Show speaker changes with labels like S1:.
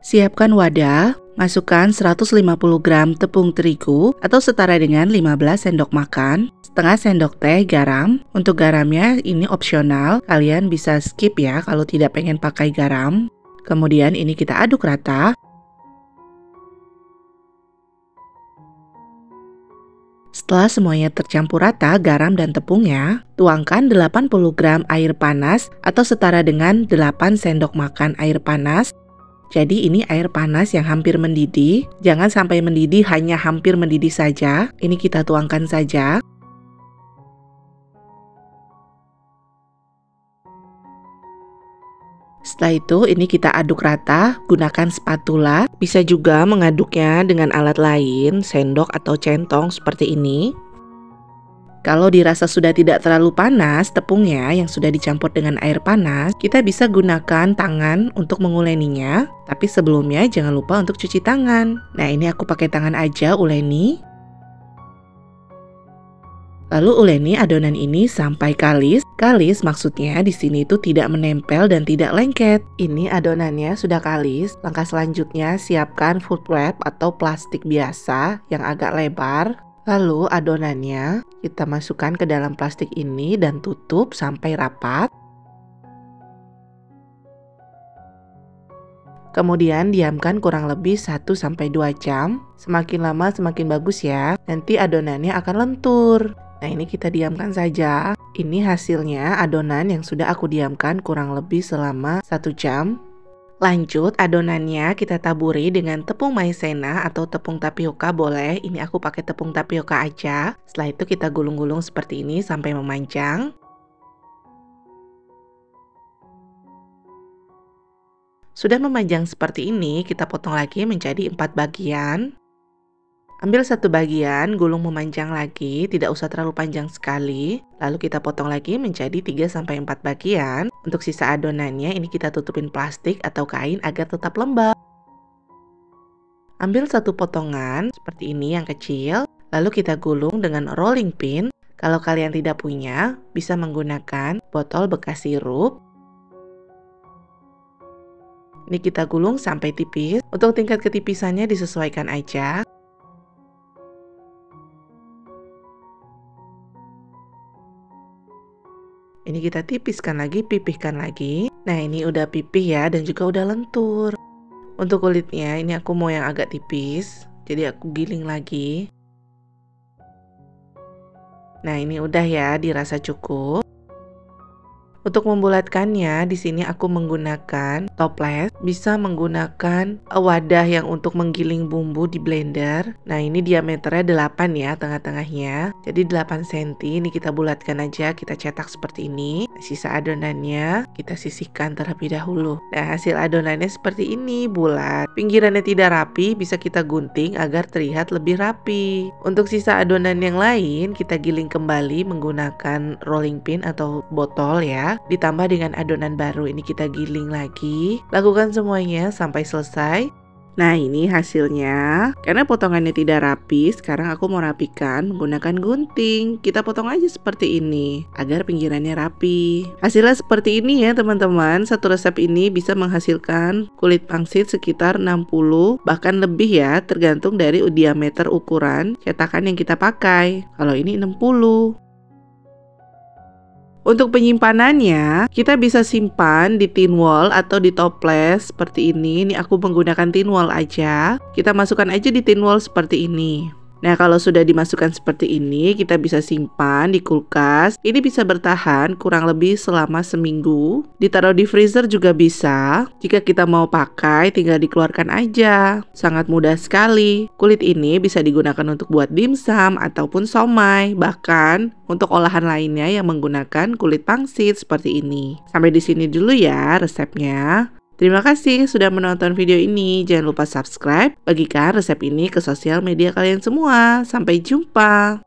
S1: Siapkan wadah, masukkan 150 gram tepung terigu atau setara dengan 15 sendok makan, setengah sendok teh garam. Untuk garamnya ini opsional, kalian bisa skip ya kalau tidak pengen pakai garam. Kemudian ini kita aduk rata. Setelah semuanya tercampur rata garam dan tepungnya, tuangkan 80 gram air panas atau setara dengan 8 sendok makan air panas. Jadi ini air panas yang hampir mendidih, jangan sampai mendidih, hanya hampir mendidih saja. Ini kita tuangkan saja. Setelah itu ini kita aduk rata, gunakan spatula. Bisa juga mengaduknya dengan alat lain, sendok atau centong seperti ini. Kalau dirasa sudah tidak terlalu panas tepungnya yang sudah dicampur dengan air panas, kita bisa gunakan tangan untuk menguleninya. Tapi sebelumnya jangan lupa untuk cuci tangan. Nah, ini aku pakai tangan aja uleni. Lalu uleni adonan ini sampai kalis. Kalis maksudnya di sini itu tidak menempel dan tidak lengket. Ini adonannya sudah kalis. Langkah selanjutnya siapkan food wrap atau plastik biasa yang agak lebar. Lalu adonannya kita masukkan ke dalam plastik ini dan tutup sampai rapat. Kemudian diamkan kurang lebih 1-2 jam. Semakin lama semakin bagus ya. Nanti adonannya akan lentur. Nah, ini kita diamkan saja. Ini hasilnya adonan yang sudah aku diamkan kurang lebih selama 1 jam. Lanjut, adonannya kita taburi dengan tepung maizena atau tepung tapioka boleh. Ini aku pakai tepung tapioka aja. Setelah itu kita gulung-gulung seperti ini sampai memanjang. Sudah memanjang seperti ini, kita potong lagi menjadi 4 bagian. Ambil satu bagian, gulung memanjang lagi, tidak usah terlalu panjang sekali. Lalu kita potong lagi menjadi 3-4 bagian. Untuk sisa adonannya ini kita tutupin plastik atau kain agar tetap lembab. Ambil satu potongan seperti ini yang kecil, lalu kita gulung dengan rolling pin. Kalau kalian tidak punya, bisa menggunakan botol bekas sirup. Ini kita gulung sampai tipis. Untuk tingkat ketipisannya disesuaikan aja. Ini kita tipiskan lagi, pipihkan lagi. Nah, ini udah pipih ya dan juga udah lentur. Untuk kulitnya ini aku mau yang agak tipis, jadi aku giling lagi. Nah, ini udah ya, dirasa cukup. Untuk membulatkannya, di sini aku menggunakan toples, bisa menggunakan wadah yang untuk menggiling bumbu di blender. Nah, ini diameternya 8 ya, tengah-tengahnya. Jadi 8 cm, ini kita bulatkan aja, kita cetak seperti ini. Sisa adonannya kita sisihkan terlebih dahulu. Nah, hasil adonannya seperti ini, bulat. Pinggirannya tidak rapi, bisa kita gunting agar terlihat lebih rapi. Untuk sisa adonan yang lain, kita giling kembali menggunakan rolling pin atau botol ya. Ditambah dengan adonan baru, ini kita giling lagi. Lakukan semuanya sampai selesai. Nah, ini hasilnya. Karena potongannya tidak rapi, sekarang aku mau rapikan menggunakan gunting. Kita potong aja seperti ini agar pinggirannya rapi. Hasilnya seperti ini ya teman-teman. Satu resep ini bisa menghasilkan kulit pangsit sekitar 60 bahkan lebih ya, tergantung dari diameter ukuran cetakan yang kita pakai. Kalau ini 60. Untuk penyimpanannya, kita bisa simpan di tin wall atau di toples seperti ini. Ini aku menggunakan tin wall aja. Kita masukkan aja di tin wall seperti ini. Nah, kalau sudah dimasukkan seperti ini, kita bisa simpan di kulkas. Ini bisa bertahan kurang lebih selama seminggu. Ditaruh di freezer juga bisa. Jika kita mau pakai, tinggal dikeluarkan aja. Sangat mudah sekali. Kulit ini bisa digunakan untuk buat dimsum ataupun somai. Bahkan untuk olahan lainnya yang menggunakan kulit pangsit seperti ini. Sampai di sini dulu ya resepnya. Terima kasih sudah menonton video ini. Jangan lupa subscribe, bagikan resep ini ke sosial media kalian semua. Sampai jumpa.